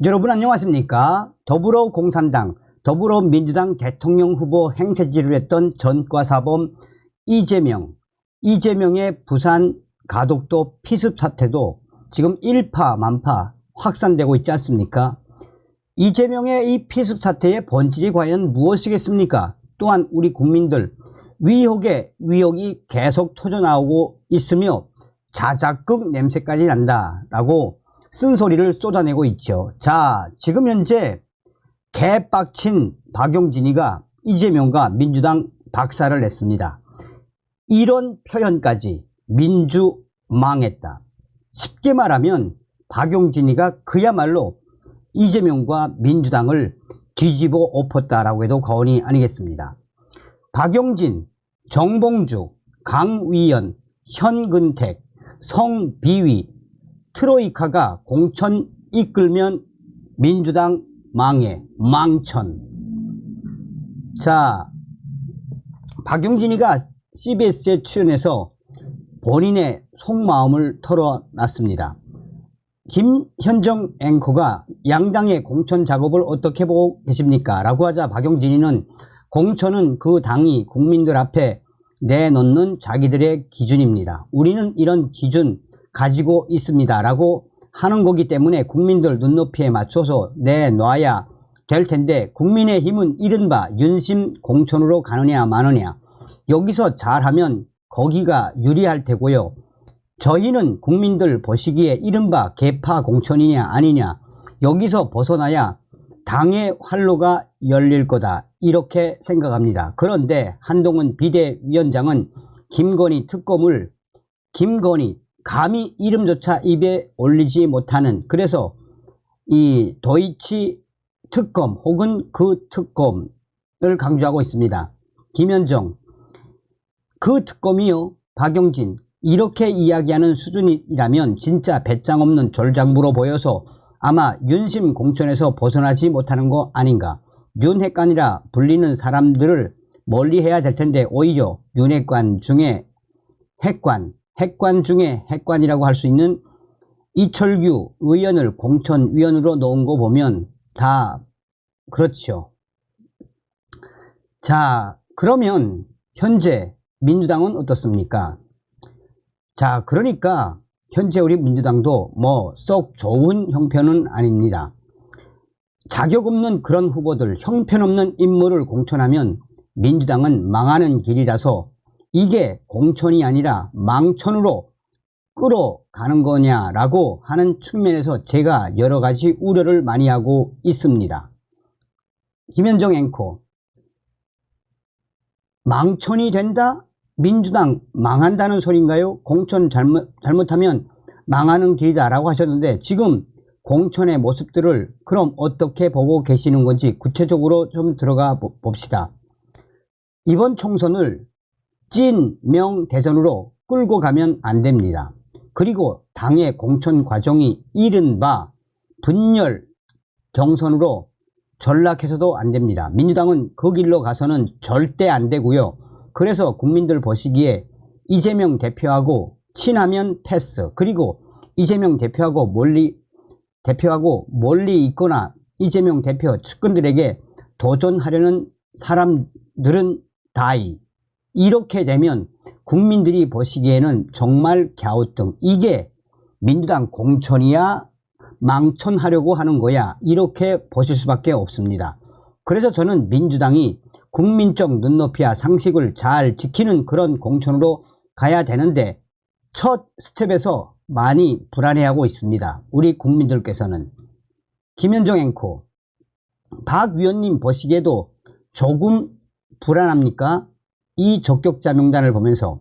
여러분 안녕하십니까? 더불어공산당, 더불어민주당 대통령 후보 행세지를 했던 전과사범 이재명의 부산 가덕도 피습 사태도 지금 일파만파 확산되고 있지 않습니까? 이재명의 이 피습 사태의 본질이 과연 무엇이겠습니까? 또한 우리 국민들 위혹에 위혹이 계속 터져나오고 있으며 자작극 냄새까지 난다라고 쓴소리를 쏟아내고 있죠. 자, 지금 현재 개빡친 박용진이가 이재명과 민주당 박살을 냈습니다. 이런 표현까지 민주 망했다. 쉽게 말하면 박용진이가 그야말로 이재명과 민주당을 뒤집어 엎었다라고 해도 과언이 아니겠습니다. 박용진, 정봉주, 강위연, 현근택, 성비위 트로이카가 공천 이끌면 민주당 망해, 망천. 자, 박용진이가 CBS에 출연해서 본인의 속마음을 털어놨습니다. 김현정 앵커가 양당의 공천 작업을 어떻게 보고 계십니까? 라고 하자 박용진이는 공천은 그 당이 국민들 앞에 내놓는 자기들의 기준입니다. 우리는 이런 기준 가지고 있습니다 라고 하는 거기 때문에 국민들 눈높이에 맞춰서 내놔야 될 텐데 국민의힘은 이른바 윤심 공천으로 가느냐 마느냐, 여기서 잘하면 거기가 유리할 테고요. 저희는 국민들 보시기에 이른바 개파 공천이냐 아니냐, 여기서 벗어나야 당의 활로가 열릴 거다, 이렇게 생각합니다. 그런데 한동훈 비대위원장은 김건희 특검을 감히 이름조차 입에 올리지 못하는, 그래서 이 도이치 특검 혹은 그 특검을 강조하고 있습니다. 김현정, 그 특검이요, 박용진, 이렇게 이야기하는 수준이라면 진짜 배짱 없는 졸작무로 보여서 아마 윤심 공천에서 벗어나지 못하는 거 아닌가. 윤핵관이라 불리는 사람들을 멀리해야 될 텐데 오히려 윤핵관 중에 핵관 중에 핵관이라고 할 수 있는 이철규 의원을 공천위원으로 넣은 거 보면 다 그렇죠. 자, 그러면 현재 민주당은 어떻습니까? 자, 그러니까 현재 우리 민주당도 뭐 썩 좋은 형편은 아닙니다. 자격 없는 그런 후보들, 형편없는 인물을 공천하면 민주당은 망하는 길이라서 이게 공천이 아니라 망천으로 끌어가는 거냐라고 하는 측면에서 제가 여러 가지 우려를 많이 하고 있습니다. 김현정 앵커, 망천이 된다? 민주당 망한다는 소리인가요? 공천 잘못하면 망하는 길이다 라고 하셨는데 지금 공천의 모습들을 그럼 어떻게 보고 계시는 건지 구체적으로 좀 들어가 봅시다. 이번 총선을 찐명 대전으로 끌고 가면 안 됩니다. 그리고 당의 공천 과정이 이른바 분열 경선으로 전락해서도 안 됩니다. 민주당은 그 길로 가서는 절대 안 되고요. 그래서 국민들 보시기에 이재명 대표하고 친하면 패스, 그리고 이재명 대표하고 멀리 있거나 이재명 대표 측근들에게 도전하려는 사람들은 다이. 이렇게 되면 국민들이 보시기에는 정말 갸우뚱, 이게 민주당 공천이야 망천하려고 하는 거야, 이렇게 보실 수밖에 없습니다. 그래서 저는 민주당이 국민적 눈높이와 상식을 잘 지키는 그런 공천으로 가야 되는데 첫 스텝에서 많이 불안해하고 있습니다. 우리 국민들께서는. 김현정 앵커, 박 위원님 보시기에도 조금 불안합니까? 이 적격자 명단을 보면서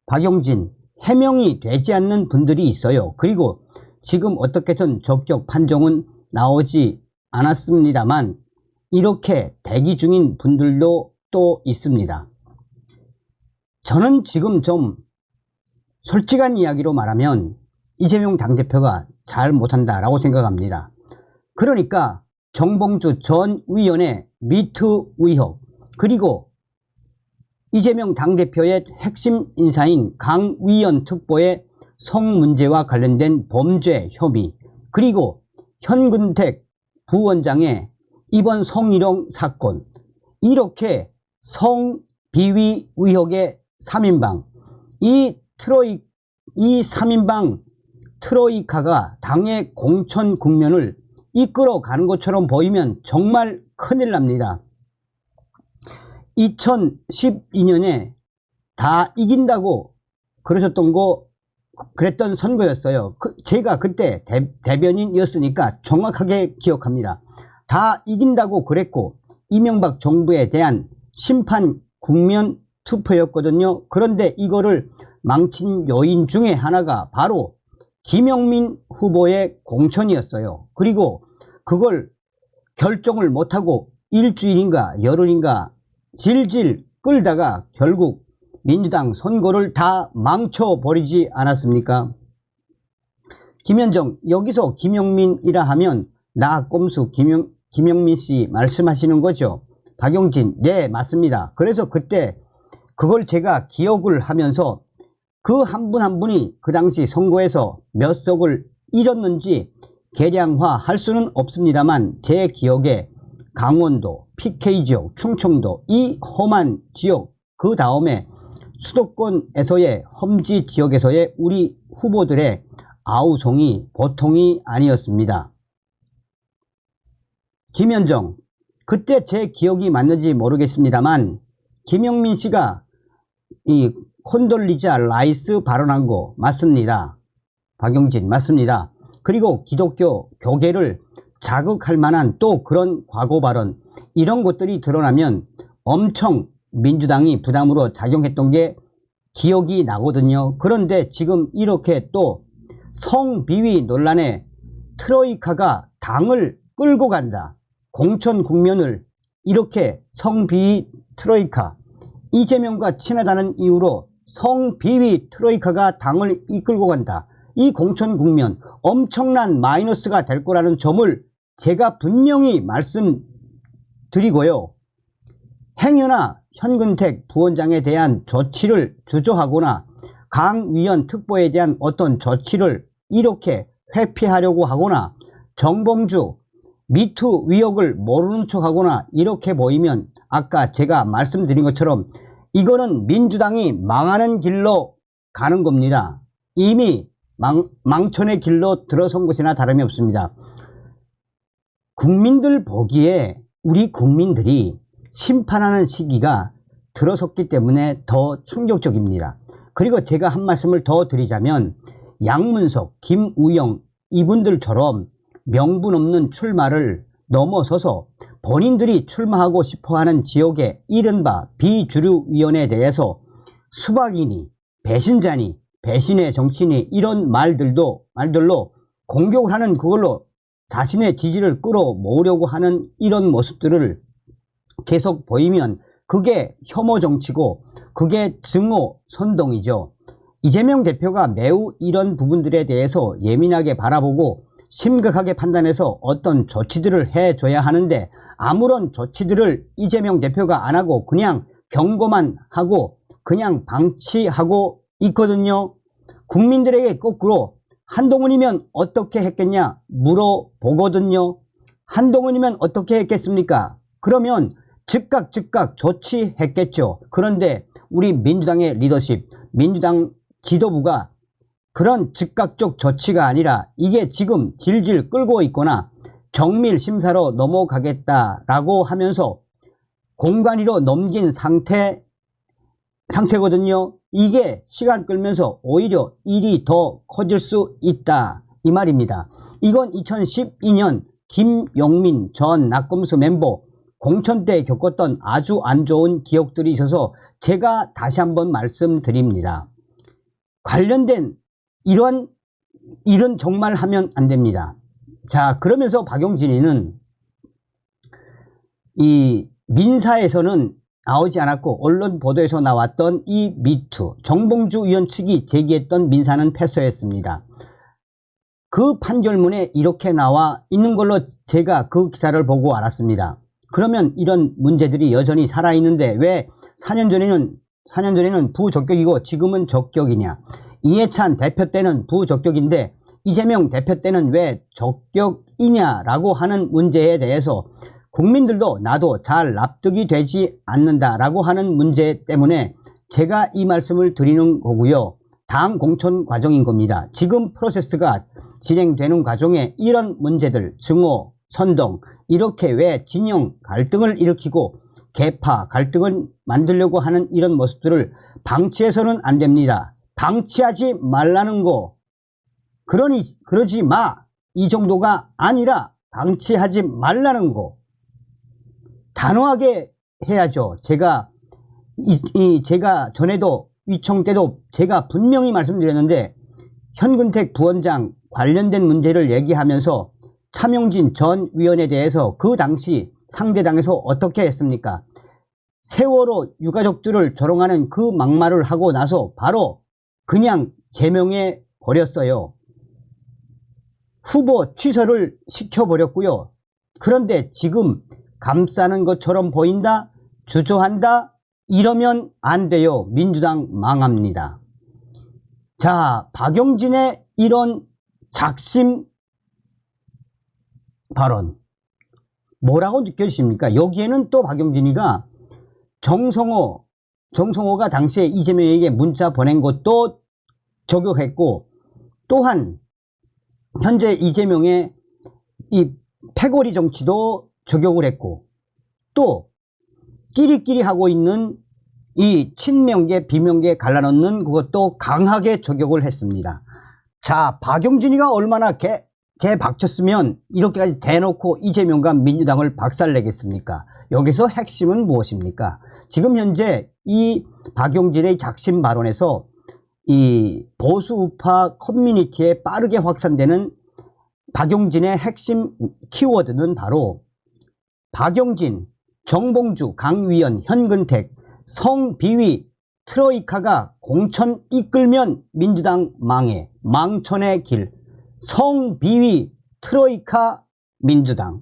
박용진, 해명이 되지 않는 분들이 있어요. 그리고 지금 어떻게든 적격 판정은 나오지 않았습니다만 이렇게 대기 중인 분들도 또 있습니다. 저는 지금 좀 솔직한 이야기로 말하면 이재명 당대표가 잘 못한다라고 생각합니다. 그러니까 정봉주 전 의원의 미투 의혹, 그리고 이재명 당대표의 핵심 인사인 강위연 특보의 성 문제와 관련된 범죄 혐의, 그리고 현근택 부원장의 이번 성희롱 사건, 이렇게 성비위 의혹의 3인방, 이 3인방 트로이카가 당의 공천 국면을 이끌어가는 것처럼 보이면 정말 큰일 납니다. 2012년에 다 이긴다고 그랬던 선거였어요. 제가 그때 대변인이었으니까 정확하게 기억합니다. 다 이긴다고 그랬고 이명박 정부에 대한 심판 국면 투표였거든요. 그런데 이거를 망친 요인 중에 하나가 바로 김영민 후보의 공천이었어요. 그리고 그걸 결정을 못하고 일주일인가 열흘인가 질질 끌다가 결국 민주당 선거를 다 망쳐버리지 않았습니까? 김현정, 여기서 김영민이라 하면 나 꼼수 김영민 씨 말씀하시는 거죠? 박용진, 네 맞습니다. 그래서 그때 그걸 제가 기억을 하면서 그 한 분 한 분이 그 당시 선거에서 몇 석을 잃었는지 계량화할 수는 없습니다만 제 기억에 강원도, PK지역, 충청도 이 험한 지역, 그 다음에 수도권에서의 험지 지역에서의 우리 후보들의 아우성이 보통이 아니었습니다. 김현정, 그때 제 기억이 맞는지 모르겠습니다만 김영민 씨가 이 콘돌리자 라이스 발언한 거 맞습니다. 박용진 맞습니다. 그리고 기독교 교계를 자극할 만한 또 그런 과거 발언, 이런 것들이 드러나면 엄청 민주당이 부담으로 작용했던 게 기억이 나거든요. 그런데 지금 이렇게 또 성비위 논란에 트로이카가 당을 끌고 간다. 공천 국면을 이렇게 성비위 트로이카, 이재명과 친하다는 이유로 성비위 트로이카가 당을 이끌고 간다. 이 공천 국면 엄청난 마이너스가 될 거라는 점을 제가 분명히 말씀드리고요. 행여나 현근택 부원장에 대한 조치를 주저하거나 강 위원 특보에 대한 어떤 조치를 이렇게 회피하려고 하거나 정봉주 미투 위협을 모르는 척하거나 이렇게 보이면 아까 제가 말씀드린 것처럼 이거는 민주당이 망하는 길로 가는 겁니다. 이미 망천의 길로 들어선 것이나 다름이 없습니다. 국민들 보기에 우리 국민들이 심판하는 시기가 들어섰기 때문에 더 충격적입니다. 그리고 제가 한 말씀을 더 드리자면 양문석, 김우영 이분들처럼 명분 없는 출마를 넘어서서 본인들이 출마하고 싶어하는 지역의 이른바 비주류위원회에 대해서 수박이니 배신자니 배신의 정치인이 이런 말들로 공격을 하는, 그걸로 자신의 지지를 끌어모으려고 하는 이런 모습들을 계속 보이면 그게 혐오 정치고 그게 증오 선동이죠. 이재명 대표가 매우 이런 부분들에 대해서 예민하게 바라보고 심각하게 판단해서 어떤 조치들을 해줘야 하는데 아무런 조치들을 이재명 대표가 안 하고 그냥 경고만 하고 그냥 방치하고 있거든요. 국민들에게 거꾸로 한동훈이면 어떻게 했겠냐 물어보거든요. 한동훈이면 어떻게 했겠습니까? 그러면 즉각 조치했겠죠. 그런데 우리 민주당의 리더십, 민주당 지도부가 그런 즉각적 조치가 아니라 이게 지금 질질 끌고 있거나 정밀 심사로 넘어가겠다라고 하면서 공관위로 넘긴 상태거든요. 이게 시간 끌면서 오히려 일이 더 커질 수 있다 이 말입니다. 이건 2012년 김용민 전 낙검수 멤버 공천 때 겪었던 아주 안 좋은 기억들이 있어서 제가 다시 한번 말씀드립니다. 관련된 이런 일은 정말 하면 안 됩니다. 자, 그러면서 박용진이는 이 민사에서는 나오지 않았고 언론 보도에서 나왔던 이 미투 정봉주 의원 측이 제기했던 민사는 패소했습니다. 그 판결문에 이렇게 나와 있는 걸로 제가 그 기사를 보고 알았습니다. 그러면 이런 문제들이 여전히 살아있는데 왜 4년 전에는 부적격이고 지금은 적격이냐. 이해찬 대표 때는 부적격인데 이재명 대표 때는 왜 적격이냐라고 하는 문제에 대해서 국민들도 나도 잘 납득이 되지 않는다라고 하는 문제 때문에 제가 이 말씀을 드리는 거고요. 당 공천 과정인 겁니다. 지금 프로세스가 진행되는 과정에 이런 문제들, 증오, 선동, 이렇게 왜 진영 갈등을 일으키고 계파 갈등을 만들려고 하는 이런 모습들을 방치해서는 안 됩니다. 방치하지 말라는 거, 그러지 마, 이 정도가 아니라 방치하지 말라는 거 단호하게 해야죠. 제가 전에도 위총 때도 제가 분명히 말씀드렸는데, 현근택 부원장 관련된 문제를 얘기하면서 차명진 전 위원에 대해서 그 당시 상대당에서 어떻게 했습니까? 세월호 유가족들을 조롱하는 그 막말을 하고 나서 바로 그냥 제명해 버렸어요. 후보 취소를 시켜버렸고요. 그런데 지금 감싸는 것처럼 보인다, 주저한다, 이러면 안 돼요. 민주당 망합니다. 자, 박용진의 이런 작심 발언 뭐라고 느껴지십니까? 여기에는 또 박용진이가 정성호가 당시에 이재명에게 문자 보낸 것도 저격했고, 또한 현재 이재명의 이 패거리 정치도 저격을 했고, 또 끼리끼리 하고 있는 이 친명계 비명계 갈라놓는 그것도 강하게 저격을 했습니다. 자, 박용진이가 얼마나 개박쳤으면 이렇게까지 대놓고 이재명과 민주당을 박살내겠습니까? 여기서 핵심은 무엇입니까? 지금 현재 이 박용진의 작심 발언에서 이 보수 우파 커뮤니티에 빠르게 확산되는 박용진의 핵심 키워드는 바로 박용진, 정봉주, 강위연, 현근택, 성비위 트로이카가 공천 이끌면 민주당 망해, 망천의 길, 성비위 트로이카 민주당,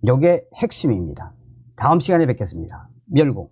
이게 핵심입니다. 다음 시간에 뵙겠습니다. 멸공.